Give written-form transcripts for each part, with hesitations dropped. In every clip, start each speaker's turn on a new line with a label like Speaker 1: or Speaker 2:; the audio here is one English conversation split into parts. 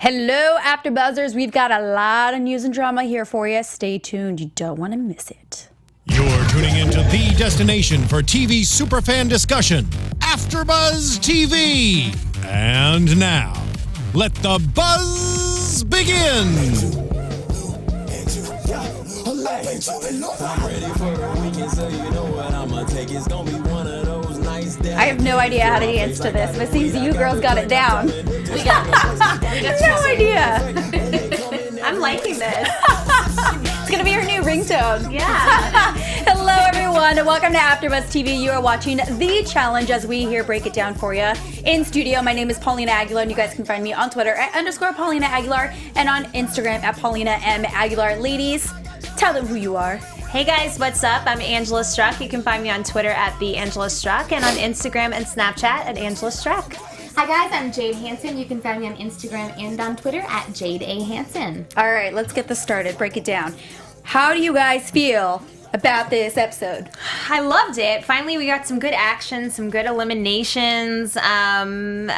Speaker 1: Hello, AfterBuzzers. We've got a lot of news and drama here for you. Stay tuned. You don't want to miss it.
Speaker 2: You're tuning into the destination for TV superfan discussion, AfterBuzz TV. And now, let the buzz begin.
Speaker 1: I have no idea how to dance to this, but it seems you girls got it down.
Speaker 3: We got it.
Speaker 1: No idea.
Speaker 3: I'm liking this.
Speaker 1: It's going to be your new ringtone.
Speaker 3: Yeah.
Speaker 1: Hello, everyone, and welcome to AfterBuzz TV. You are watching The Challenge as we here break it down for you. In studio, my name is Paulina Aguilar, and you guys can find me on Twitter at _Paulina Aguilar and on Instagram at Paulina M. Aguilar. Ladies, tell them who you are.
Speaker 3: Hey guys, what's up? I'm Angela Struck. You can find me on Twitter at @TheAngelaStruck and on Instagram and Snapchat at Angela Struck.
Speaker 4: Hi guys, I'm Jade Hanson. You can find me on Instagram and on Twitter at Jade A. Hanson.
Speaker 1: All right, let's get this started. Break it down. How do you guys feel about this episode?
Speaker 3: I loved it. Finally, we got some good action, some good eliminations. I'm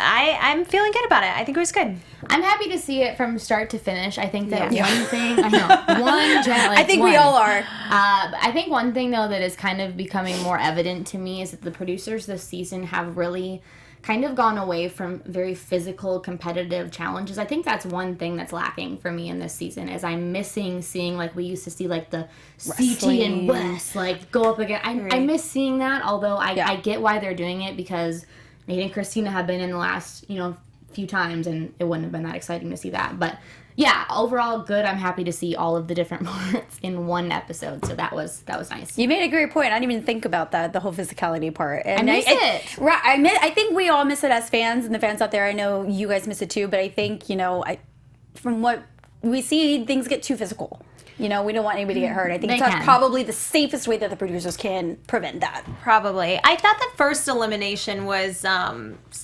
Speaker 3: feeling good about it. I think it was good.
Speaker 4: I'm happy to see it from start to finish. I think that
Speaker 1: Yeah.
Speaker 4: one thing, I
Speaker 1: think we all are.
Speaker 4: I think one thing though that is kind of becoming more evident to me is that the producers this season have really kind of gone away from very physical, competitive challenges. I think that's one thing that's lacking for me in this season is I'm missing seeing like we used to see like the CT and West like go up again. I miss seeing that, although I get why they're doing it because Nate and Christina have been in the last, few times and it wouldn't have been that exciting to see that. But yeah, overall good. I'm happy to see all of the different parts in one episode. So that was nice.
Speaker 1: You made a great point. I didn't even think about that, the whole physicality part. And
Speaker 4: I miss it.
Speaker 1: Right. I think we all miss it as fans, and the fans out there, I know you guys miss it too, but I think, from what we see, things get too physical. We don't want anybody to get hurt. I think that's probably the safest way that the producers can prevent that.
Speaker 3: Probably. I thought the first elimination was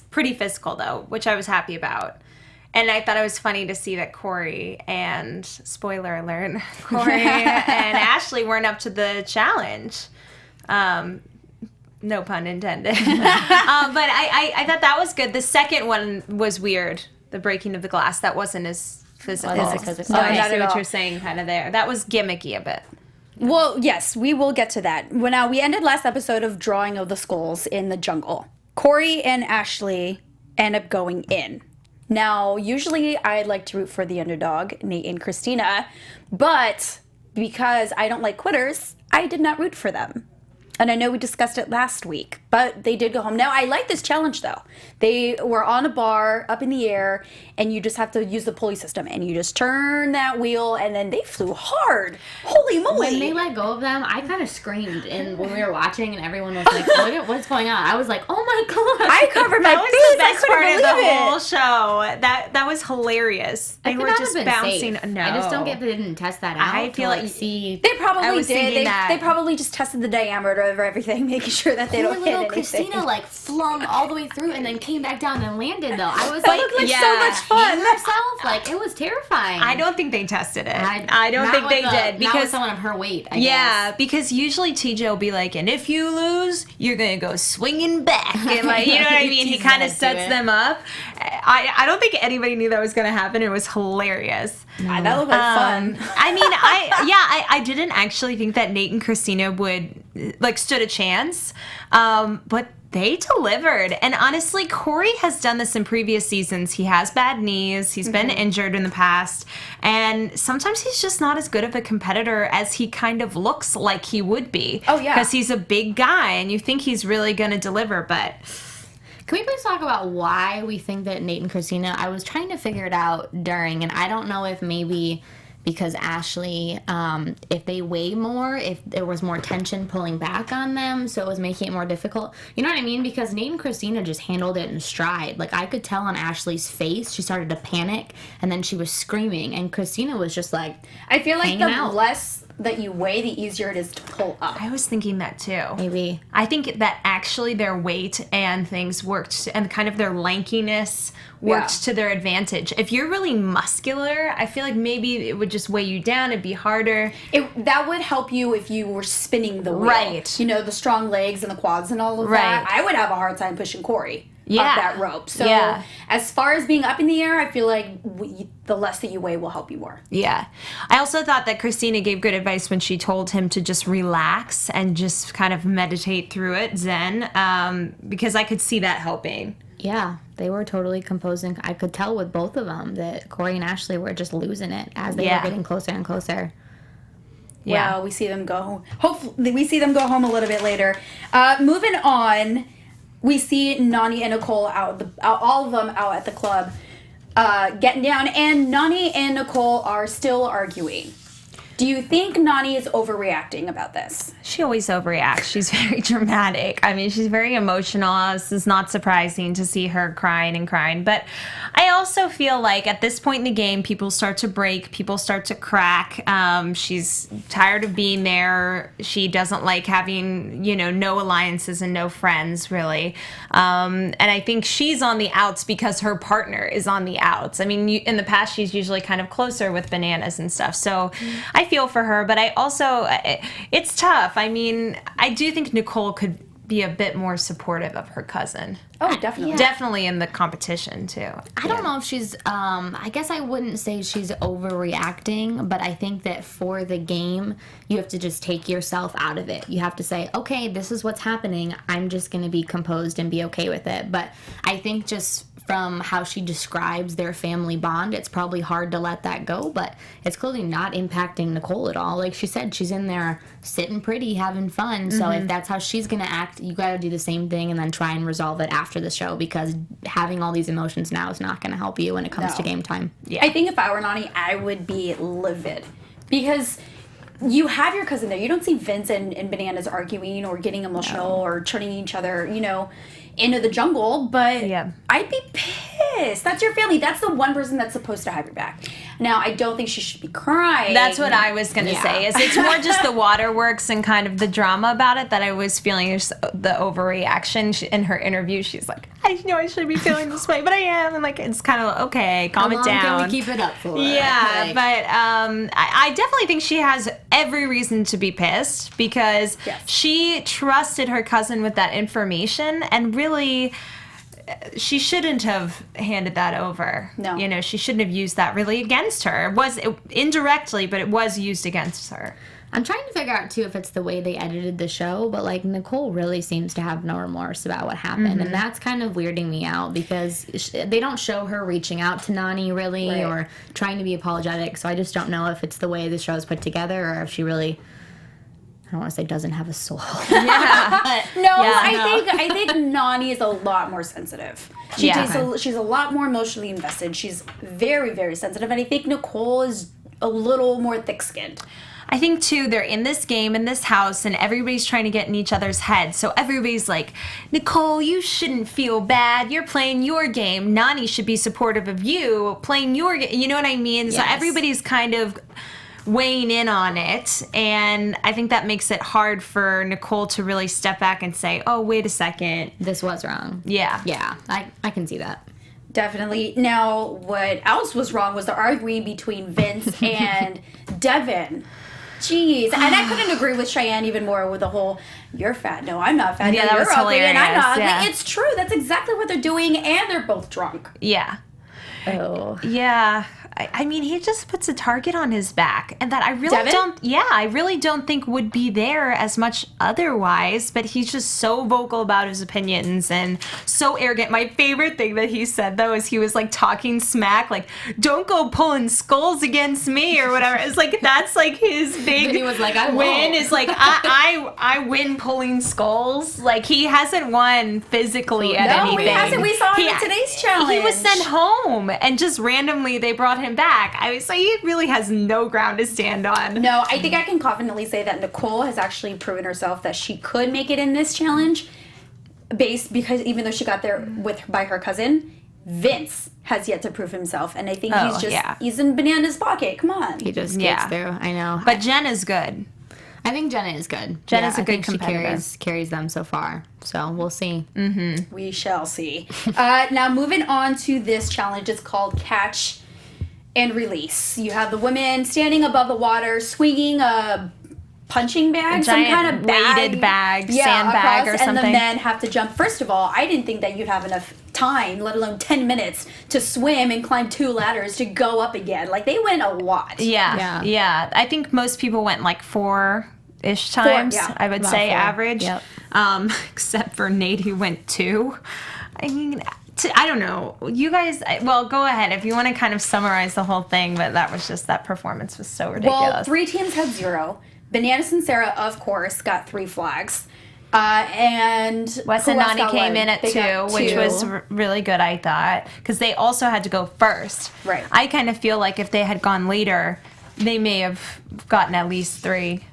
Speaker 3: pretty physical, though, which I was happy about. And I thought it was funny to see that Corey and, spoiler alert, Corey and Ashley weren't up to the challenge. No pun intended. But I thought that was good. The second one was weird. The breaking of the glass. That wasn't as physical. So I see what you're saying kind of there. That was gimmicky a bit.
Speaker 1: Well, yes, we will get to that. Well, now, we ended last episode of drawing of the skulls in the jungle. Corey and Ashley end up going in. Now, usually I like to root for the underdog, Nate and Christina, but because I don't like quitters, I did not root for them. And I know we discussed it last week, but they did go home. Now, I like this challenge, though. They were on a bar up in the air, and you just have to use the pulley system, and you just turn that wheel, and then they flew hard. Holy moly.
Speaker 4: When they let go of them, I kind of screamed, and when we were watching, and everyone was like, what's going on? I was like, oh my God.
Speaker 1: I covered my
Speaker 3: That was
Speaker 1: face.
Speaker 3: the best
Speaker 1: I couldn't
Speaker 3: part of
Speaker 1: believe
Speaker 3: the
Speaker 1: it.
Speaker 3: whole show. That was hilarious. They were just bouncing.
Speaker 4: Safe.
Speaker 3: No,
Speaker 4: I just don't get they didn't test that out.
Speaker 3: I feel like
Speaker 4: see.
Speaker 1: They probably
Speaker 3: I was
Speaker 1: did.
Speaker 3: thinking that.
Speaker 1: They probably just tested the diameter of everything, making sure that they don't hit
Speaker 4: little
Speaker 1: anything.
Speaker 4: Christina flung all the way through and then came back down and landed though. I was
Speaker 1: That
Speaker 4: like,
Speaker 1: looked like so much fun.
Speaker 4: herself. It was terrifying.
Speaker 3: I don't think they tested it. I don't think they did
Speaker 4: not with
Speaker 3: because
Speaker 4: someone of her weight. I
Speaker 3: yeah,
Speaker 4: guess.
Speaker 3: because usually TJ will be like, and if you lose, you're gonna go swinging back, and you know what I mean. He kind of sets them up. I don't think anybody knew that was gonna happen. It was hilarious.
Speaker 1: That looked like fun.
Speaker 3: I mean, I didn't actually think that Nate and Christina would stood a chance, but they delivered. And honestly, Corey has done this in previous seasons. He has bad knees. He's been injured in the past. And sometimes he's just not as good of a competitor as he kind of looks like he would be.
Speaker 1: Oh, yeah.
Speaker 3: Because he's a big guy and you think he's really going to deliver, but...
Speaker 4: Can we please talk about why we think that Nate and Christina, I was trying to figure it out during, and I don't know if maybe because Ashley, if they weigh more, if there was more tension pulling back on them, so it was making it more difficult. You know what I mean? Because Nate and Christina just handled it in stride. I could tell on Ashley's face, she started to panic, and then she was screaming, and Christina was just
Speaker 1: I feel like the
Speaker 4: out.
Speaker 1: less that you weigh, the easier it is to pull up.
Speaker 3: I was thinking that too.
Speaker 4: Maybe.
Speaker 3: I think that actually their weight and things worked, and kind of their lankiness worked to their advantage. If you're really muscular, I feel like maybe it would just weigh you down. It'd be harder.
Speaker 1: That would help you if you were spinning the wheel.
Speaker 3: Right.
Speaker 1: The strong legs and the quads and all of that. I would have a hard time pushing Corey. that rope. So as far as being up in the air, I feel like the less that you weigh will help you more.
Speaker 3: Yeah. I also thought that Christina gave good advice when she told him to just relax and just kind of meditate through it, Zen, because I could see that helping.
Speaker 4: Yeah, they were totally composing. I could tell with both of them that Corey and Ashley were just losing it as they were getting closer and closer.
Speaker 1: Yeah, well, we see them go home. Hopefully, we see them go home a little bit later. Moving on, we see Nani and Nicole all of them out at the club, getting down, and Nani and Nicole are still arguing. Do you think Nani is overreacting about this?
Speaker 3: She always overreacts. She's very dramatic. I mean, she's very emotional. This is not surprising to see her crying and crying. But I also feel like at this point in the game, people start to break. People start to crack. She's tired of being there. She doesn't like having, no alliances and no friends, really. And I think she's on the outs because her partner is on the outs. I mean, in the past, she's usually kind of closer with Bananas and stuff. So I feel for her, but I also, it's tough. I mean, I do think Nicole could be a bit more supportive of her cousin.
Speaker 1: Oh, definitely.
Speaker 4: Yeah.
Speaker 3: Definitely in the competition, too.
Speaker 4: I don't know if she's, I guess I wouldn't say she's overreacting, but I think that for the game, you have to just take yourself out of it. You have to say, okay, this is what's happening. I'm just going to be composed and be okay with it. But I think just from how she describes their family bond, it's probably hard to let that go, but it's clearly not impacting Nicole at all. Like she said, she's in there sitting pretty, having fun. So if that's how she's going to act, you got to do the same thing and then try and resolve it after the show, because having all these emotions now is not going to help you when it comes to game time.
Speaker 1: Yeah. I think if I were Nani, I would be livid, because you have your cousin there. You don't see Vince and Bananas arguing or getting emotional or turning each other, into the jungle, but I'd be pissed. That's your family. That's the one person that's supposed to have your back. Now, I don't think she should be crying.
Speaker 3: That's what I was going to say. Is it's more just the waterworks and kind of the drama about it that I was feeling the overreaction. In her interview, she's like, I know I shouldn't be feeling this way, but I am. And it's kind of, okay, calm it down.
Speaker 4: How long can we keep it up for?
Speaker 3: Yeah, but I definitely think she has every reason to be pissed, because she trusted her cousin with that information, and really, she shouldn't have handed that over. No. She shouldn't have used that really against her. It was indirectly, but it was used against her.
Speaker 4: I'm trying to figure out, too, if it's the way they edited the show, but, Nicole really seems to have no remorse about what happened, and that's kind of weirding me out, because they don't show her reaching out to Nani, really, or trying to be apologetic, so I just don't know if it's the way the show is put together, or if she really, I don't want to say doesn't have a soul.
Speaker 1: I think Nani is a lot more sensitive. She's a lot more emotionally invested. She's very, very sensitive, and I think Nicole is a little more thick-skinned.
Speaker 3: I think, too, they're in this game, in this house, and everybody's trying to get in each other's heads. So everybody's like, Nicole, you shouldn't feel bad. You're playing your game. Nani should be supportive of you playing your game. You know what I mean? Yes. So everybody's kind of weighing in on it, and I think that makes it hard for Nicole to really step back and say, oh, wait a second.
Speaker 4: This was wrong.
Speaker 3: Yeah.
Speaker 4: Yeah, I can see that.
Speaker 1: Definitely. Now, what else was wrong was the arguing between Vince and Devin. Jeez. And I couldn't agree with Cheyenne even more with the whole, you're fat. No, I'm not fat.
Speaker 3: Yeah, that
Speaker 1: you're
Speaker 3: was
Speaker 1: ugly
Speaker 3: hilarious.
Speaker 1: And I'm not ugly.
Speaker 3: Yeah.
Speaker 1: It's true. That's exactly what they're doing, and they're both drunk.
Speaker 3: Yeah.
Speaker 4: Oh.
Speaker 3: Yeah. I mean, he just puts a target on his back, and that I really don't think would be there as much otherwise, but he's just so vocal about his opinions and so arrogant. My favorite thing that he said, though, is he was talking smack, don't go pulling skulls against me or whatever. It's that's his big
Speaker 4: he was like, I
Speaker 3: win
Speaker 4: won't.
Speaker 3: is I win pulling skulls. He hasn't won physically at anything.
Speaker 1: No, he hasn't. We saw him in today's challenge.
Speaker 3: He was sent home, and just randomly they brought him back. So he really has no ground to stand on.
Speaker 1: No, I think I can confidently say that Nicole has actually proven herself that she could make it in this challenge, because even though she got there by her cousin, Vince has yet to prove himself, and I think he's in Bananas' pocket. Come on.
Speaker 4: He just gets through. I know.
Speaker 3: But Jen is good.
Speaker 4: I think Jenna is good.
Speaker 3: Jenna's a good
Speaker 4: competitor. She carries them so far. So we'll see.
Speaker 3: Mm-hmm.
Speaker 1: We shall see. Now moving on to this challenge, it's called Catch and Release. You have the women standing above the water, swinging a punching bag, some
Speaker 3: giant
Speaker 1: kind of bag,
Speaker 3: weighted bag, sandbag or something.
Speaker 1: And the men have to jump. First of all, I didn't think that you'd have enough time, let alone 10 minutes, to swim and climb 2 ladders to go up again. Like, they went a lot.
Speaker 3: Yeah. I think most people went like 4-ish times, I would say,
Speaker 4: 4.
Speaker 3: average.
Speaker 4: Yep.
Speaker 3: Except for Nate, who went 2. I mean, I don't know. You guys, well, go ahead if you want to kind of summarize the whole thing, but that performance was so ridiculous.
Speaker 1: Well, 3 teams had 0. Bananas and Sarah, of course, got 3 flags. And
Speaker 3: Wes and Nani came in at 2, which was really good, I thought, because they also had to go first.
Speaker 1: Right.
Speaker 3: I kind of feel like if they had gone later, they may have gotten at least 3,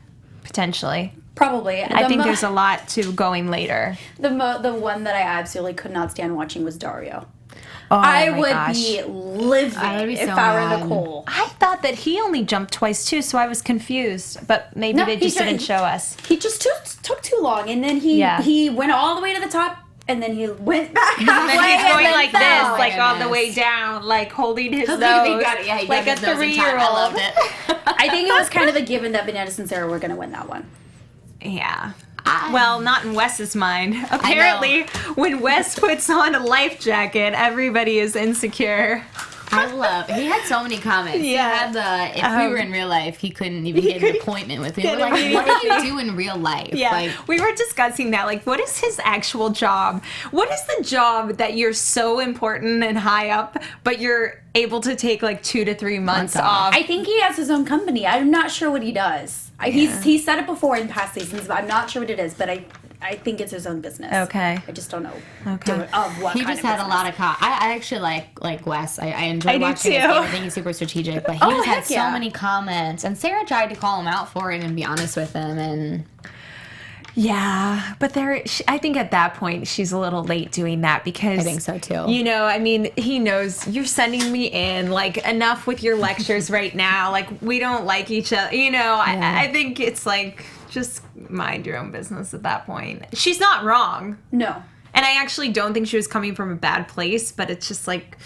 Speaker 3: potentially.
Speaker 1: Probably.
Speaker 3: I think there's a lot to going later.
Speaker 1: The one that I absolutely could not stand watching was Dario.
Speaker 3: Oh,
Speaker 1: I
Speaker 3: my
Speaker 1: would
Speaker 3: gosh.
Speaker 1: be livid if I were Nicole.
Speaker 3: I thought that he only jumped twice too, so I was confused. But maybe they just didn't show us.
Speaker 1: He just took too long, and then he went all the way to the top, and then he went back halfway.
Speaker 3: And then he's going like
Speaker 1: fell.
Speaker 3: this, like on the way down, like holding his nose,
Speaker 4: He
Speaker 3: like a 3-year-old.
Speaker 4: I loved it.
Speaker 1: I think it was kind of a given that Bananas and Sarah were going to win that one.
Speaker 3: Yeah. Well, not in Wes's mind. Apparently, when Wes puts on a life jacket, everybody is insecure.
Speaker 4: He had so many comments.
Speaker 3: Yeah.
Speaker 4: He had if we were in real life, he couldn't even get an appointment with me. We're like, what do you do in real life?
Speaker 3: Yeah,
Speaker 4: Like,
Speaker 3: we were discussing that. Like, what is his actual job? What is the job that you're so important and high up, but you're able to take like 2 to 3 months off?
Speaker 1: I think he has his own company. I'm not sure what he does. He's said it before in past seasons, but I'm not sure what it is. But I think it's his own business.
Speaker 3: Okay.
Speaker 1: I just don't know.
Speaker 3: Okay.
Speaker 1: Of what
Speaker 4: he
Speaker 1: kind
Speaker 4: just
Speaker 1: of
Speaker 4: had a
Speaker 1: business.
Speaker 4: lot of I actually like Wes. I enjoy
Speaker 3: I do
Speaker 4: watching his
Speaker 3: too.
Speaker 4: game. I think he's super strategic. But he just had
Speaker 1: heck yeah.
Speaker 4: so many comments. And Sarah tried to call him out for it and be honest with him. And
Speaker 3: Yeah, but I think at that point she's a little late doing that because
Speaker 4: I think so too.
Speaker 3: You know, I mean, he knows you're sending me in. Like, enough with your lectures right now. Like, we don't like each other. You know, I think it's like just mind your own business at that point. She's not wrong,
Speaker 1: No.
Speaker 3: and I actually don't think she was coming from a bad place. But it's just like,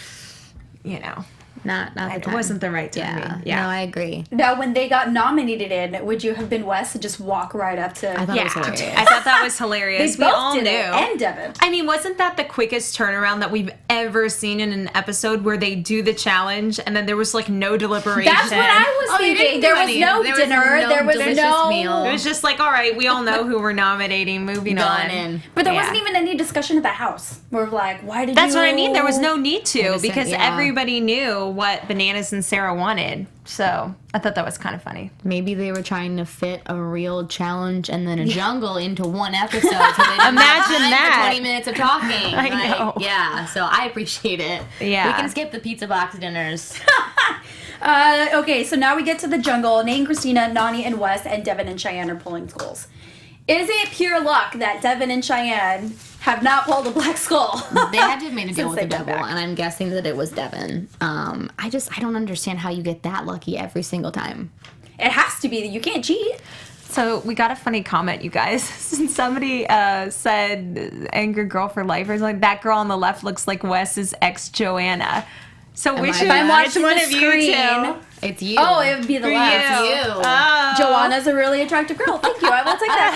Speaker 3: you know.
Speaker 4: not the
Speaker 3: It
Speaker 4: time.
Speaker 3: wasn't the right timing. Yeah.
Speaker 4: No, I agree.
Speaker 1: Now, when they got nominated in, would you have been Wes and just walk right up to?
Speaker 4: I thought it was hilarious.
Speaker 3: I thought that was hilarious.
Speaker 1: They
Speaker 3: We
Speaker 1: both
Speaker 3: all
Speaker 1: did
Speaker 3: knew.
Speaker 1: it, and Devin.
Speaker 3: I mean, wasn't that the quickest turnaround that we've ever seen in an episode where they do the challenge and then there was like no deliberation?
Speaker 1: That's what I was
Speaker 4: they
Speaker 1: thinking.
Speaker 4: didn't
Speaker 1: There
Speaker 4: do
Speaker 1: was
Speaker 4: any-
Speaker 1: no
Speaker 4: there was
Speaker 1: dinner.
Speaker 4: no
Speaker 1: There was
Speaker 4: delicious
Speaker 1: no
Speaker 4: meal.
Speaker 3: It was just like, all right, we all know who we're nominating. Moving on.
Speaker 4: Going in.
Speaker 1: But there
Speaker 3: Yeah.
Speaker 1: wasn't even any discussion at the house. We're like, why did
Speaker 3: That's
Speaker 1: you?
Speaker 3: what I mean. There was no need to
Speaker 4: Innocent,
Speaker 3: because
Speaker 4: yeah.
Speaker 3: everybody knew what Bananas and Sarah wanted. So I thought that was kind of funny.
Speaker 4: Maybe they were trying to fit a real challenge and then a jungle into one episode. So they didn't
Speaker 3: Imagine
Speaker 4: have time
Speaker 3: that.
Speaker 4: for 20 minutes of talking.
Speaker 3: I know.
Speaker 4: Yeah, so I appreciate it.
Speaker 3: Yeah.
Speaker 4: We can skip the pizza box dinners.
Speaker 1: Okay, so now we get to the jungle. Nate and Christina, Nani and Wes, and Devin and Cheyenne are pulling skulls. Is it pure luck that Devin and Cheyenne have not pulled a black skull?
Speaker 4: They had to have made a deal
Speaker 1: Since
Speaker 4: with the
Speaker 1: they've been
Speaker 4: devil,
Speaker 1: back.
Speaker 4: and I'm guessing that it was Devin. I don't understand how you get that lucky every single time.
Speaker 1: It has to be. You can't cheat.
Speaker 3: So we got a funny comment, you guys. Somebody said "angry girl for life" or something. That girl on the left looks like Wes's ex Joanna. So
Speaker 4: Am
Speaker 3: which
Speaker 4: I bad?
Speaker 3: one?
Speaker 1: If I'm watching
Speaker 3: Which one
Speaker 1: the
Speaker 3: of you
Speaker 1: screen-
Speaker 3: two?
Speaker 4: It's you.
Speaker 1: Oh, it would be the
Speaker 3: For
Speaker 1: left.
Speaker 3: you.
Speaker 4: you.
Speaker 3: Oh.
Speaker 1: Joanna's a really attractive girl. Thank you. I will take that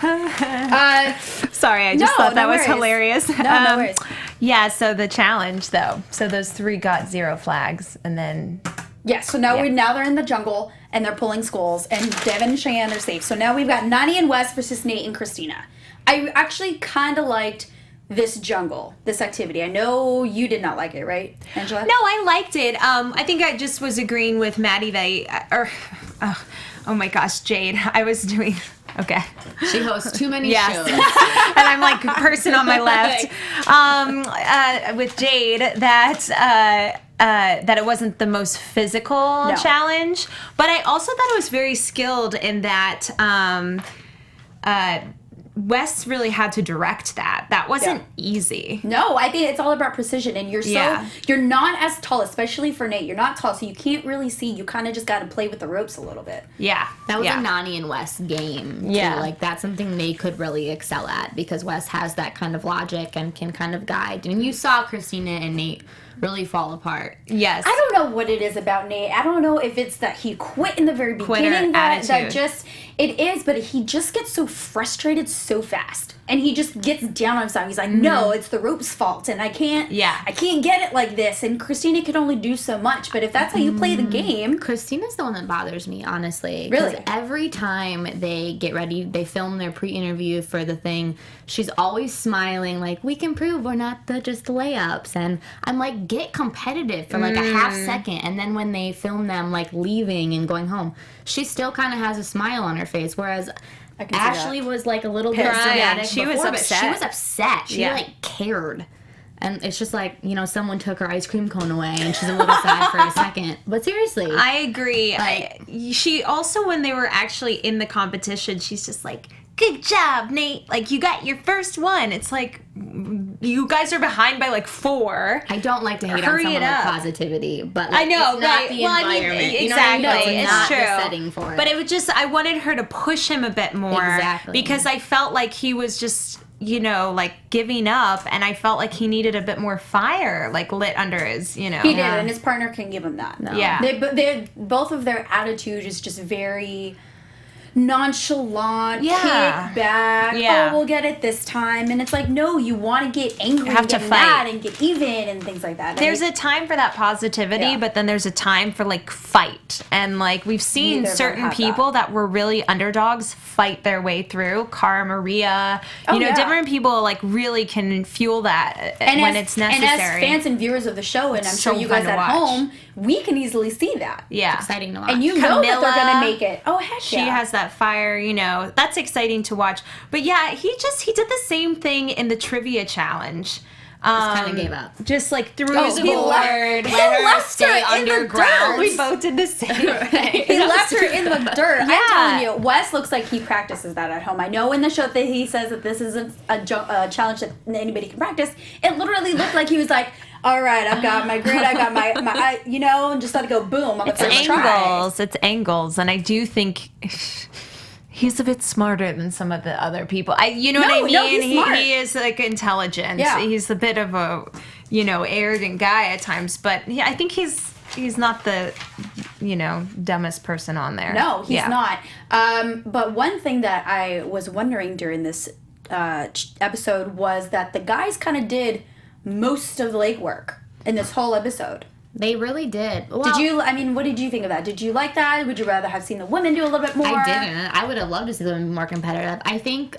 Speaker 1: compliment.
Speaker 3: Sorry, I just
Speaker 1: No,
Speaker 3: thought that
Speaker 1: no
Speaker 3: was
Speaker 1: worries.
Speaker 3: hilarious.
Speaker 1: No worries.
Speaker 3: Yeah, so the challenge though. So those 3 got 0 flags, and then
Speaker 1: Yeah, so now
Speaker 3: Yeah.
Speaker 1: now they're in the jungle and they're pulling skulls, and Devin and Cheyenne are safe. So now we've got Nani and Wes versus Nate and Christina. I actually kind of liked this jungle, this activity. I know you did not like it, right, Angela?
Speaker 3: no, I liked it. I think I just was agreeing with Maddie that, oh my gosh, Jade, I was doing. Okay.
Speaker 4: She hosts too many
Speaker 3: Yes.
Speaker 4: shows.
Speaker 3: And I'm like person on my left. With Jade, that it wasn't the most physical
Speaker 1: No.
Speaker 3: challenge, but I also thought it was very skilled in that Wes really had to direct that. That wasn't easy.
Speaker 1: No, I think it's all about precision, and
Speaker 3: Yeah.
Speaker 1: you're not as tall, especially for Nate. You're not tall, so you can't really see. You kind of just got to play with the ropes a little bit.
Speaker 3: Yeah.
Speaker 4: That was
Speaker 3: yeah.
Speaker 4: a Nani and Wes game. Too.
Speaker 3: Yeah.
Speaker 4: Like, that's something they could really excel at because Wes has that kind of logic and can kind of guide. And you saw Christina and Nate really fall apart.
Speaker 3: Yes.
Speaker 1: I don't know what it is about Nate. I don't know if it's that he quit in the very beginning. That just, it is, but he just gets so frustrated so fast. And he just gets down on himself. He's like, no, it's the rope's fault. And I can't get it like this. And Christina can only do so much. But if that's how you play the game.
Speaker 4: Christina's the one that bothers me, honestly.
Speaker 1: Really?
Speaker 4: 'Cause every time they get ready, they film their pre-interview for the thing, she's always smiling, like, we can prove we're not just layups. And I'm like, get competitive for like a half second. And then when they film them like leaving and going home, she still kind of has a smile on her face. Whereas Ashley was like a little bit dramatic.
Speaker 3: She was upset.
Speaker 4: She was upset. She like cared. And it's just like, you know, someone took her ice cream cone away and she's a little sad for a second. But seriously.
Speaker 3: I agree. She also, when they were actually in the competition, she's just like, good job, Nate. Like, you got your first one. It's like, you guys are behind by like 4.
Speaker 4: I don't like to hate on someone with positivity, but
Speaker 3: I know,
Speaker 4: it's not the environment.
Speaker 3: Exactly.
Speaker 4: It's
Speaker 3: not
Speaker 4: true.
Speaker 3: the
Speaker 4: setting for it.
Speaker 3: But it was just, I wanted her to push him a bit more.
Speaker 4: Exactly.
Speaker 3: Because I felt like he was just, you know, like giving up, and I felt like he needed a bit more fire, like lit under his, you know.
Speaker 1: He did, and his partner can give him that.
Speaker 4: No.
Speaker 3: Yeah.
Speaker 1: They both of their attitude is just very nonchalant, kick back.
Speaker 3: Yeah.
Speaker 1: Oh, we'll get it this time. And it's like, no, you want to get angry,
Speaker 3: have
Speaker 1: and
Speaker 3: to
Speaker 1: get
Speaker 3: fight.
Speaker 1: mad, and get even, and things like that.
Speaker 3: There's a time for that positivity, but then there's a time for like fight. And like we've seen
Speaker 1: Neither of them
Speaker 3: certain
Speaker 1: have
Speaker 3: people that were really underdogs fight their way through. Cara Maria, you know, different people like really can fuel that when it's necessary.
Speaker 1: And as fans and viewers of the show, and I'm
Speaker 3: So
Speaker 1: sure you
Speaker 3: fun
Speaker 1: guys
Speaker 3: to
Speaker 1: at
Speaker 3: watch.
Speaker 1: home, we can easily see that.
Speaker 3: Yeah.
Speaker 4: It's exciting to watch.
Speaker 1: And you know that they're
Speaker 3: Camilla,
Speaker 1: going to make it. Oh, heck
Speaker 3: She
Speaker 1: yeah.
Speaker 3: has that fire, you know. That's exciting to watch. But yeah, he did the same thing in the trivia challenge.
Speaker 4: kind of gave up.
Speaker 3: Just like threw
Speaker 1: Oh,
Speaker 3: his
Speaker 1: he
Speaker 3: board.
Speaker 1: left- he
Speaker 3: let her
Speaker 1: left
Speaker 3: stay
Speaker 1: her in the
Speaker 3: underground.
Speaker 1: dirt.
Speaker 3: We both did the same thing.
Speaker 1: He left her in the dirt.
Speaker 3: Yeah.
Speaker 1: I'm telling you, Wes looks like he practices that at home. I know in the show that he says that this isn't a challenge that anybody can practice. It literally looked like he was like, all right, I've got my grid, I got my you know, and just let it go boom on the first try.
Speaker 3: It's angles, and I do think he's a bit smarter than some of the other people. You know what I mean?
Speaker 1: No, he's smart.
Speaker 3: He is like intelligent.
Speaker 1: Yeah.
Speaker 3: He's a bit of a, you know, arrogant guy at times, but I think he's not the, you know, dumbest person on there.
Speaker 1: No, he's not. But one thing that I was wondering during this episode was that the guys kind of did most of the legwork in this whole episode.
Speaker 4: They really did. Well,
Speaker 1: what did you think of that? Did you like that? Would you rather have seen the women do a little bit more?
Speaker 4: I didn't. I would have loved to see them more competitive. I think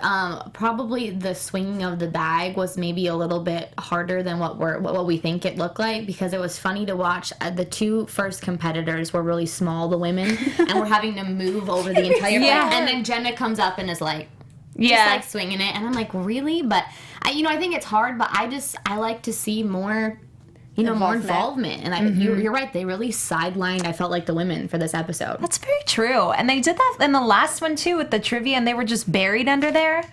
Speaker 4: probably the swinging of the bag was maybe a little bit harder than what we think it looked like, because it was funny to watch. The 2 first competitors were really small, the women, and we're having to move over the entire thing. And then Jenna comes up and is like, just like swinging it, and I'm like, really? But I think it's hard, but I like to see more. More involvement. And you're right. They really sidelined, I felt like, the women for this episode.
Speaker 3: That's very true. And they did that in the last one, too, with the trivia, and they were just buried under there.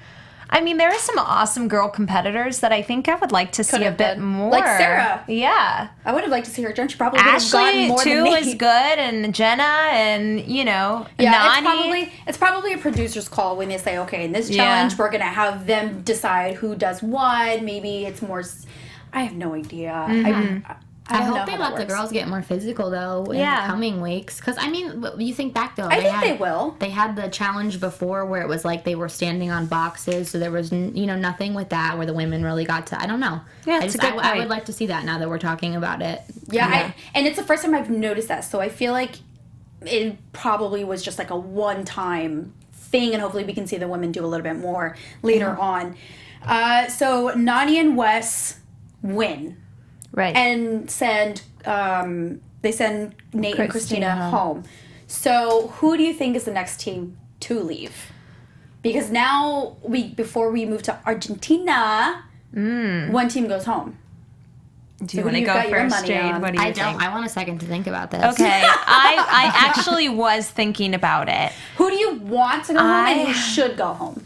Speaker 3: I mean, there are some awesome girl competitors that I think I would like to see a bit more.
Speaker 1: Like Sarah.
Speaker 3: Yeah.
Speaker 1: I would have liked to see her join. She probably would have gotten
Speaker 3: Ashley,
Speaker 1: more
Speaker 3: too,
Speaker 1: than me.
Speaker 3: is good, and Jenna, and, Nani.
Speaker 1: It's probably a producer's call when they say, okay, in this challenge, we're going to have them decide who does what. Maybe it's more... I have no idea. I
Speaker 4: hope they let the girls get more physical, though, in the coming weeks. Because, you think back, though.
Speaker 1: I think they will.
Speaker 4: They had the challenge before where it was like they were standing on boxes, so there was, nothing with that where the women really got to, I don't know.
Speaker 3: Yeah, it's a good point.
Speaker 4: I would like to see that now that we're talking about it.
Speaker 1: Yeah. And it's the first time I've noticed that, so I feel like it probably was just like a one-time thing, and hopefully we can see the women do a little bit more later on. So Nani and Wes win.
Speaker 3: Right.
Speaker 1: And they send Nate and Christina home. So who do you think is the next team to leave? Because now before we move to Argentina, one team goes home.
Speaker 3: Do you want to go first, Jade? What do you think?
Speaker 4: I want a second to think about this.
Speaker 3: Okay. I actually was thinking about it.
Speaker 1: Who do you want to go home and who should go home?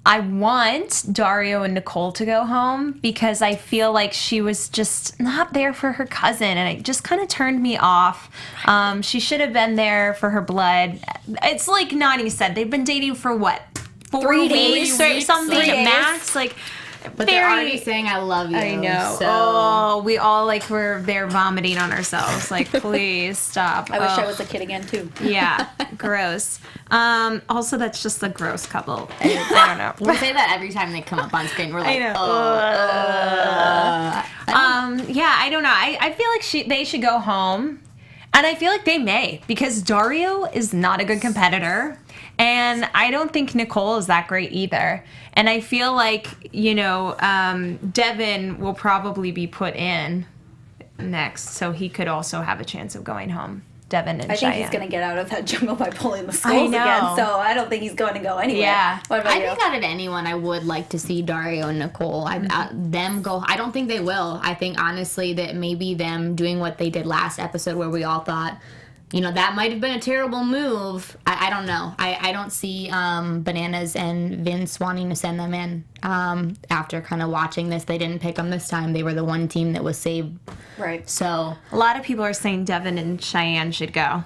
Speaker 3: I want Dario and Nicole to go home because I feel like she was just not there for her cousin, and it just kind of turned me off. She should have been there for her blood. It's like Nani said, they've been dating for what? 4
Speaker 1: 3
Speaker 3: weeks
Speaker 1: days,
Speaker 3: or something
Speaker 1: 3 days.
Speaker 3: max? Like,
Speaker 4: But they're already saying I love you.
Speaker 3: I know.
Speaker 4: So.
Speaker 3: Oh, we all like were there vomiting on ourselves. Like, please stop.
Speaker 1: I wish I was a kid again too.
Speaker 3: Yeah, gross. Also, that's just a gross couple. I don't know.
Speaker 4: We say that every time they come up on screen. We're like,
Speaker 3: I know. Yeah, I don't know. I feel like they should go home. And I feel like they may, because Dario is not a good competitor. And I don't think Nicole is that great either. And I feel like, Devin will probably be put in next. So he could also have a chance of going home. Devin and
Speaker 1: I think
Speaker 3: Cheyenne.
Speaker 1: he's going to get out of that jungle by pulling the
Speaker 3: I
Speaker 1: skulls
Speaker 3: know.
Speaker 1: again, so I don't think he's going to go anywhere.
Speaker 3: Yeah.
Speaker 1: What about
Speaker 4: I
Speaker 1: you?
Speaker 4: think out of anyone, I would like to see Dario and Nicole. Them go. I don't think they will. I think honestly that maybe them doing what they did last episode, where we all thought, that might have been a terrible move. I don't know. I don't see Bananas and Vince wanting to send them in. After kind of watching this, they didn't pick them this time. They were the one team that was saved.
Speaker 1: Right.
Speaker 4: So
Speaker 3: A lot of people are saying Devin and Cheyenne should go.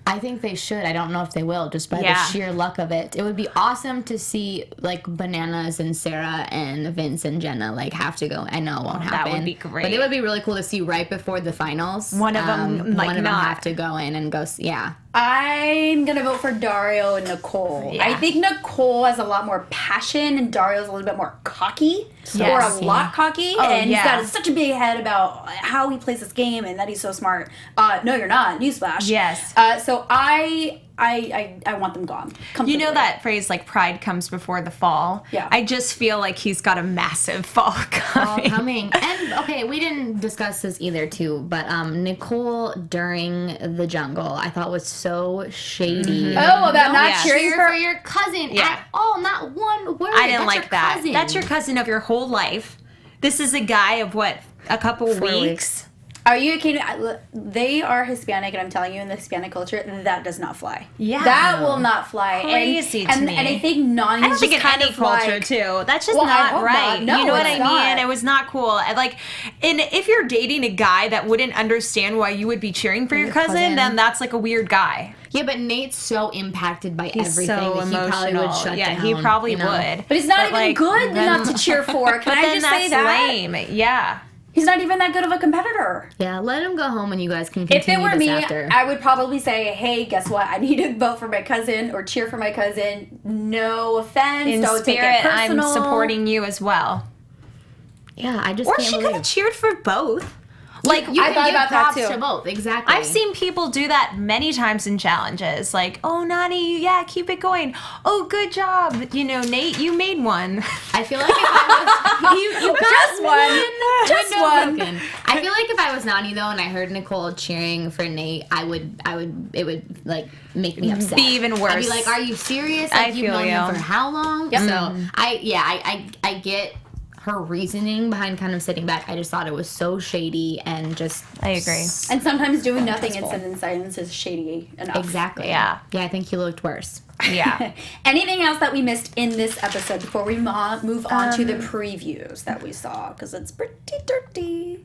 Speaker 4: I think they should. I don't know if they will, just by
Speaker 3: Yeah.
Speaker 4: the sheer luck of it. It would be awesome to see like Bananas and Sarah and Vince and Jenna have to go. I know it won't happen.
Speaker 3: That would be great.
Speaker 4: But it would be really cool to see right before the finals.
Speaker 3: One of them,
Speaker 4: one of them
Speaker 3: not.
Speaker 4: have to go in and go. Yeah.
Speaker 1: I'm going to vote for Dario and Nicole.
Speaker 3: Yeah.
Speaker 1: I think Nicole has a lot more passion and Dario's a little bit more cocky. Or
Speaker 3: Yes.
Speaker 1: a lot cocky.
Speaker 3: Oh,
Speaker 1: and
Speaker 3: yeah.
Speaker 1: he's got such a big head about how he plays this game and that he's so smart. No, you're not. Newsflash.
Speaker 3: Yes.
Speaker 1: So I want them gone.
Speaker 3: You know
Speaker 1: completely.
Speaker 3: that phrase, pride comes before the fall?
Speaker 1: Yeah.
Speaker 3: I just feel like he's got a massive fall coming.
Speaker 4: Coming. And okay, we didn't discuss this either too, but Nicole during the jungle I thought was so shady.
Speaker 1: Oh, about not
Speaker 3: Yeah.
Speaker 1: cheering
Speaker 4: Cheer
Speaker 1: for
Speaker 4: for your cousin
Speaker 3: Yeah.
Speaker 4: at all, not one word.
Speaker 3: I didn't
Speaker 4: That's
Speaker 3: like
Speaker 4: your
Speaker 3: that.
Speaker 4: cousin.
Speaker 3: That's your cousin of your whole life. This is a guy of what, a couple
Speaker 4: 4
Speaker 3: weeks?
Speaker 4: weeks.
Speaker 1: Are you kidding? They are Hispanic, and I'm telling you, in the Hispanic culture, that does not fly.
Speaker 3: Yeah.
Speaker 1: that will not fly.
Speaker 3: Crazy
Speaker 1: and,
Speaker 3: to me.
Speaker 1: And I think Nani's
Speaker 3: I don't think in
Speaker 1: just kind
Speaker 3: any
Speaker 1: of
Speaker 3: culture
Speaker 1: like,
Speaker 3: too. That's just
Speaker 1: Well, I
Speaker 3: not
Speaker 1: hope
Speaker 3: right.
Speaker 1: not. No,
Speaker 3: you know what
Speaker 1: it's
Speaker 3: I
Speaker 1: not.
Speaker 3: mean? It was not cool. And if you're dating a guy that wouldn't understand why you would be cheering for your cousin, then that's like a weird guy.
Speaker 4: Yeah, but Nate's so impacted by
Speaker 3: He's
Speaker 4: everything
Speaker 3: so
Speaker 4: that he probably would
Speaker 3: emotional.
Speaker 4: shut
Speaker 3: Yeah,
Speaker 4: down.
Speaker 3: he probably
Speaker 4: you know?
Speaker 3: would.
Speaker 1: But he's not even
Speaker 3: like,
Speaker 1: good
Speaker 3: then-
Speaker 1: enough to cheer for. Can
Speaker 3: But
Speaker 1: I
Speaker 3: then
Speaker 1: just
Speaker 3: that's
Speaker 1: say that?
Speaker 3: lame. Yeah.
Speaker 1: He's not even that good of a competitor.
Speaker 4: Yeah, let him go home and you guys can
Speaker 1: If
Speaker 4: continue
Speaker 1: it were
Speaker 4: this
Speaker 1: me,
Speaker 4: after.
Speaker 1: I would probably say, hey, guess what? I need to vote for my cousin or cheer for my cousin. No offense.
Speaker 3: In
Speaker 1: don't
Speaker 3: spirit,
Speaker 1: take it
Speaker 3: I'm
Speaker 1: personal.
Speaker 3: supporting you as well.
Speaker 4: Yeah, I just
Speaker 3: Or
Speaker 4: can't
Speaker 3: she could
Speaker 4: believe.
Speaker 3: have cheered for both.
Speaker 4: Like
Speaker 3: Like,
Speaker 4: you
Speaker 1: I
Speaker 4: can
Speaker 1: thought
Speaker 4: give
Speaker 1: about that,
Speaker 4: props
Speaker 1: too.
Speaker 4: to both. Exactly.
Speaker 3: I've seen people do that many times in challenges. Like, oh, Nani, yeah, keep it going. Oh, good job. Nate, you made one.
Speaker 4: I feel like if I was you
Speaker 1: Just one. Just
Speaker 4: window
Speaker 1: one.
Speaker 4: broken. I feel like if I was Nani though, and I heard Nicole cheering for Nate, it would like make me upset.
Speaker 3: Be even worse.
Speaker 4: I'd be like, "Are you serious?
Speaker 3: I
Speaker 4: Like, you've
Speaker 3: feel
Speaker 4: known him
Speaker 3: you.
Speaker 4: for how long?"
Speaker 1: Yep.
Speaker 4: So I get her reasoning behind kind of sitting back. I just thought it was so shady and just
Speaker 3: I agree.
Speaker 1: And sometimes doing nothing and sitting in silence is shady enough.
Speaker 4: exactly.
Speaker 3: Yeah.
Speaker 4: Yeah, I think he looked worse.
Speaker 3: Yeah.
Speaker 1: Anything else that we missed in this episode before we move on to the previews that we saw? Because it's pretty dirty.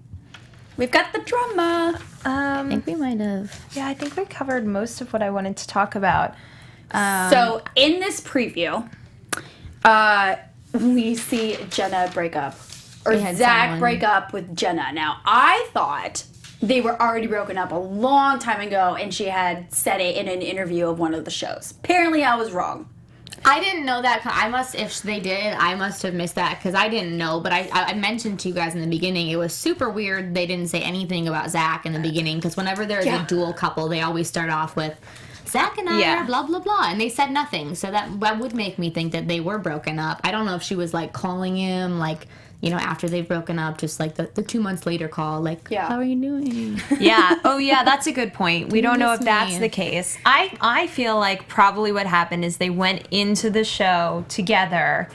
Speaker 1: We've got the drama.
Speaker 4: I think we might have.
Speaker 3: Yeah, I think we covered most of what I wanted to talk about.
Speaker 1: So in this preview, we see Jenna break up. Or
Speaker 4: They had
Speaker 1: Zach
Speaker 4: someone-
Speaker 1: break up with Jenna. Now, I thought they were already broken up a long time ago and she had said it in an interview of one of the shows. Apparently, I was wrong.
Speaker 4: I didn't know that. If they did, I must have missed that because I didn't know. But I mentioned to you guys in the beginning, it was super weird. They didn't say anything about Zach in the beginning because whenever there's
Speaker 1: Yeah.
Speaker 4: a dual couple, they always start off with Zach and I
Speaker 3: Yeah.
Speaker 4: are blah blah blah, and they said nothing. So that would make me think that they were broken up. I don't know if she was like calling him after they've broken up, just like the 2 months later call, like,
Speaker 1: Yeah.
Speaker 4: how are you doing?
Speaker 3: Yeah. Oh, yeah, that's a good point. We don't know if
Speaker 4: miss
Speaker 3: that's
Speaker 4: me?
Speaker 3: the case. I feel like probably what happened is they went into the show together.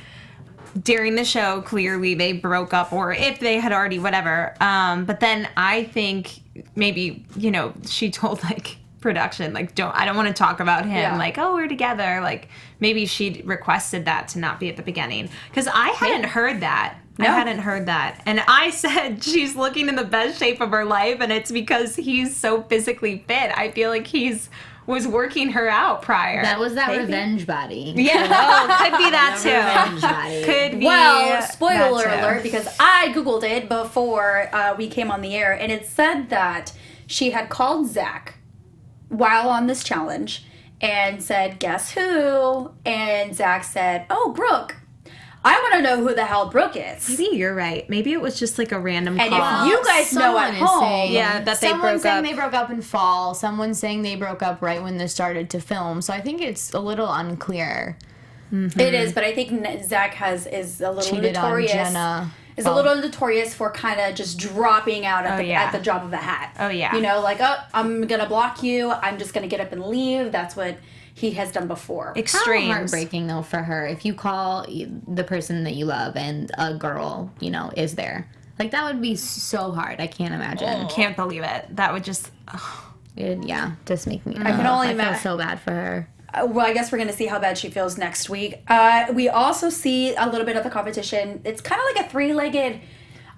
Speaker 3: During the show, clearly they broke up, or if they had already, whatever. But then I think maybe, she told production, I don't want to talk about him.
Speaker 1: Yeah.
Speaker 3: Oh, we're together. Maybe she requested that to not be at the beginning. Because I hadn't heard that. I hadn't heard that. And I said she's looking in the best shape of her life, and it's because he's so physically fit. I feel like he's was working her out prior.
Speaker 4: That was that revenge body.
Speaker 3: Yeah, could be that
Speaker 4: Revenge
Speaker 3: too.
Speaker 4: body.
Speaker 3: Could be.
Speaker 1: Well, spoiler
Speaker 3: that too.
Speaker 1: alert, because I Googled it before we came on the air, and it said that she had called Zach while on this challenge and said, guess who? And Zach said, oh, Brooke. I want to know who the hell Brooke is.
Speaker 3: Maybe you're right. Maybe it was just like a random
Speaker 1: And
Speaker 3: call.
Speaker 1: if you guys know at
Speaker 4: Someone is
Speaker 1: home,
Speaker 4: saying-
Speaker 3: Yeah, that they
Speaker 4: Someone's
Speaker 3: broke
Speaker 4: saying
Speaker 3: up.
Speaker 4: they broke up in fall. Someone's saying they broke up right when they started to film. So I think it's a little unclear.
Speaker 1: it is, but I think Zach is a little
Speaker 4: Cheated on
Speaker 1: notorious.
Speaker 4: Jenna.
Speaker 1: Is a little notorious for kind of just dropping out at, at the drop of a hat.
Speaker 3: Oh, yeah.
Speaker 1: You know, like, oh, I'm going to block you. I'm just going to get up and leave. That's what he has done before.
Speaker 4: How
Speaker 3: Extremes.
Speaker 4: heartbreaking though for her if you call the person that you love and a girl, you know, is there. Like that would be so hard. I can't imagine.
Speaker 3: Can't believe it. That would just.
Speaker 4: Yeah, just make me.
Speaker 1: I can only
Speaker 4: I feel
Speaker 1: imagine.
Speaker 4: so bad for her.
Speaker 1: Well, I guess we're going to see how bad she feels next week. We also see a little bit of the competition. It's kind of like a three-legged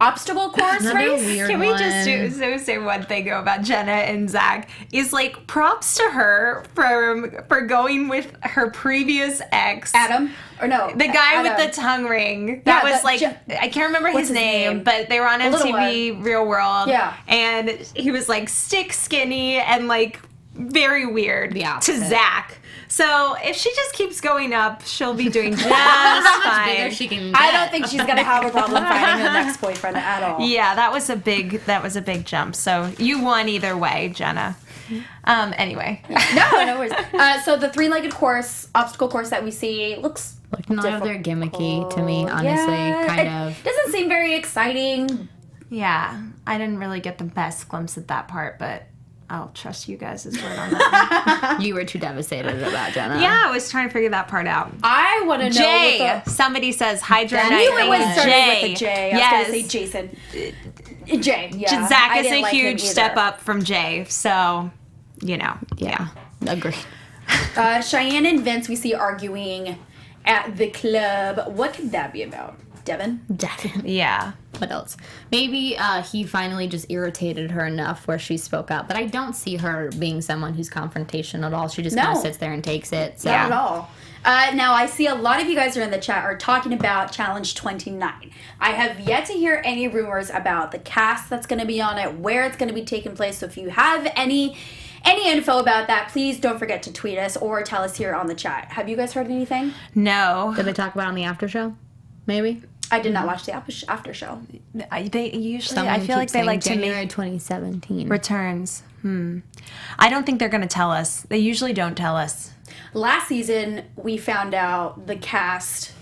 Speaker 1: obstacle course
Speaker 4: Another
Speaker 1: race.
Speaker 4: weird
Speaker 3: Can we just
Speaker 4: one.
Speaker 3: say one thing about Jenna and Zach? Is like props to her for going with her previous ex.
Speaker 1: Adam? Or no.
Speaker 3: The guy
Speaker 1: Adam.
Speaker 3: with the tongue ring. That
Speaker 1: Yeah,
Speaker 3: was
Speaker 1: the
Speaker 3: like,
Speaker 1: Je-
Speaker 3: I can't remember
Speaker 1: what's
Speaker 3: his
Speaker 1: his
Speaker 3: name,
Speaker 1: name?
Speaker 3: but they were on
Speaker 1: The little
Speaker 3: MTV Real World.
Speaker 1: Yeah.
Speaker 3: And he was like stick skinny and like very weird
Speaker 4: The
Speaker 3: to
Speaker 4: opposite.
Speaker 3: Zach. So if she just keeps going up, she'll be doing just
Speaker 4: How much
Speaker 3: fine.
Speaker 4: bigger she can
Speaker 1: I
Speaker 4: get.
Speaker 1: don't think she's going to have a problem finding her next boyfriend at all.
Speaker 3: Yeah, that was a big jump. So you won either way, Jenna. Anyway.
Speaker 1: No worries. So the three-legged course, obstacle course that we see looks
Speaker 4: Like none of their gimmicky to me, honestly.
Speaker 1: Yeah,
Speaker 4: Kind
Speaker 1: it
Speaker 4: of.
Speaker 1: doesn't seem very exciting.
Speaker 3: Yeah, I didn't really get the best glimpse at that part, but I'll trust you guys' word on that.
Speaker 4: You were too devastated about Jenna.
Speaker 3: Yeah, I was trying to figure that part out.
Speaker 1: I want to know.
Speaker 3: Jay.
Speaker 1: what the-
Speaker 3: Somebody says Hydra
Speaker 1: I knew it was
Speaker 3: Knight.
Speaker 1: started
Speaker 3: Jay.
Speaker 1: with a J. I
Speaker 3: Yes.
Speaker 1: was going to say Jason. Jay, yeah.
Speaker 3: Zach
Speaker 1: I
Speaker 3: is
Speaker 1: didn't
Speaker 3: a
Speaker 1: like him
Speaker 3: huge
Speaker 1: either.
Speaker 3: step up from Jay, so, you know.
Speaker 4: Yeah. Agreed.
Speaker 1: Cheyenne and Vince we see arguing at the club. What could that be about? Devin?
Speaker 4: Definitely.
Speaker 3: Yeah.
Speaker 4: What else? Maybe he finally just irritated her enough where she spoke up. But I don't see her being someone who's confrontational at all. She just kind
Speaker 1: No.
Speaker 4: of sits there and takes it. So.
Speaker 1: Not at all. Now, I see a lot of you guys are in the chat are talking about Challenge 29. I have yet to hear any rumors about the cast that's going to be on it, where it's going to be taking place. So if you have any info about that, please don't forget to tweet us or tell us here on the chat. Have you guys heard anything?
Speaker 3: No.
Speaker 4: Did they talk about it on the after show? Maybe?
Speaker 1: I did not watch the after show.
Speaker 3: They usually,
Speaker 4: Someone
Speaker 3: I feel like
Speaker 4: keeps
Speaker 3: they
Speaker 4: saying
Speaker 3: like to
Speaker 4: January
Speaker 3: make
Speaker 4: 2017.
Speaker 3: returns. I don't think they're going to tell us. They usually don't tell us.
Speaker 1: Last season, we found out the cast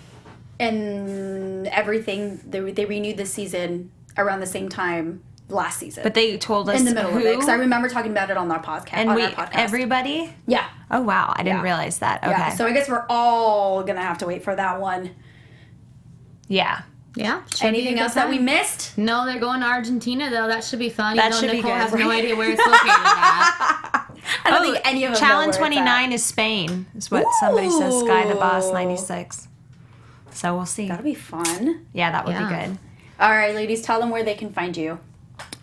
Speaker 1: and everything. They renewed this season around the same time last season.
Speaker 3: But they told us
Speaker 1: in the middle
Speaker 3: who?
Speaker 1: of it, because I remember talking about it on our podcast.
Speaker 3: And
Speaker 1: on
Speaker 3: we,
Speaker 1: our podcast.
Speaker 3: everybody?
Speaker 1: Yeah.
Speaker 3: Oh, wow. I didn't
Speaker 1: Yeah.
Speaker 3: realize that. Okay.
Speaker 1: Yeah. So I guess we're all gonna have to wait for that one.
Speaker 3: yeah.
Speaker 4: Yeah. should be a
Speaker 1: Anything
Speaker 4: good
Speaker 1: else that we
Speaker 4: time.
Speaker 1: missed?
Speaker 4: No, they're going to Argentina, though. That should be fun.
Speaker 3: That
Speaker 4: even though
Speaker 3: should be
Speaker 4: Nicole
Speaker 3: good.
Speaker 4: has no idea where it's located at.
Speaker 1: I don't think any of them know
Speaker 3: Challenge
Speaker 1: where it's
Speaker 3: 29 is Spain, is what somebody says. Sky the Boss 96. So we'll see.
Speaker 1: That'll be fun.
Speaker 3: Yeah, that would
Speaker 4: Yeah.
Speaker 3: be good.
Speaker 1: All right, ladies, tell them where they can find you.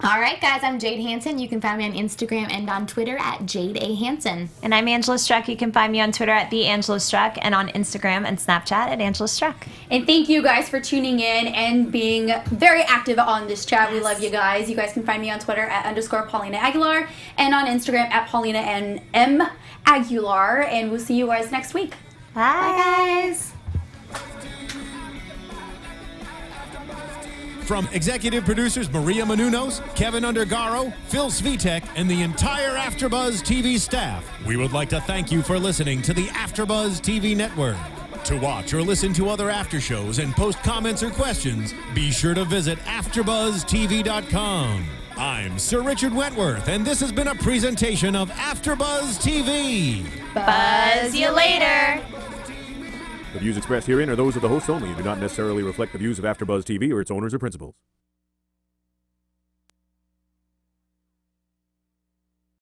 Speaker 4: All right, guys. I'm Jade Hanson. You can find me on Instagram and on Twitter at Jade A. Hanson.
Speaker 3: And I'm Angela Struck. You can find me on Twitter at @TheAngelaStruck and on Instagram and Snapchat at Angela Struck.
Speaker 1: And thank you guys for tuning in and being very active on this chat. We love you guys. You guys can find me on Twitter at _Paulina Aguilar and on Instagram at Paulina and M Aguilar. And we'll see you guys next week.
Speaker 3: Bye, guys.
Speaker 2: From executive producers Maria Menounos, Kevin Undergaro, Phil Svitek, and the entire AfterBuzz TV staff, we would like to thank you for listening to the AfterBuzz TV network. To watch or listen to other after shows and post comments or questions, be sure to visit AfterBuzzTV.com. I'm Sir Richard Wentworth, and this has been a presentation of AfterBuzz TV.
Speaker 3: Buzz you later.
Speaker 5: The views expressed herein are those of the hosts only and do not necessarily reflect the views of AfterBuzz TV or its owners or principals.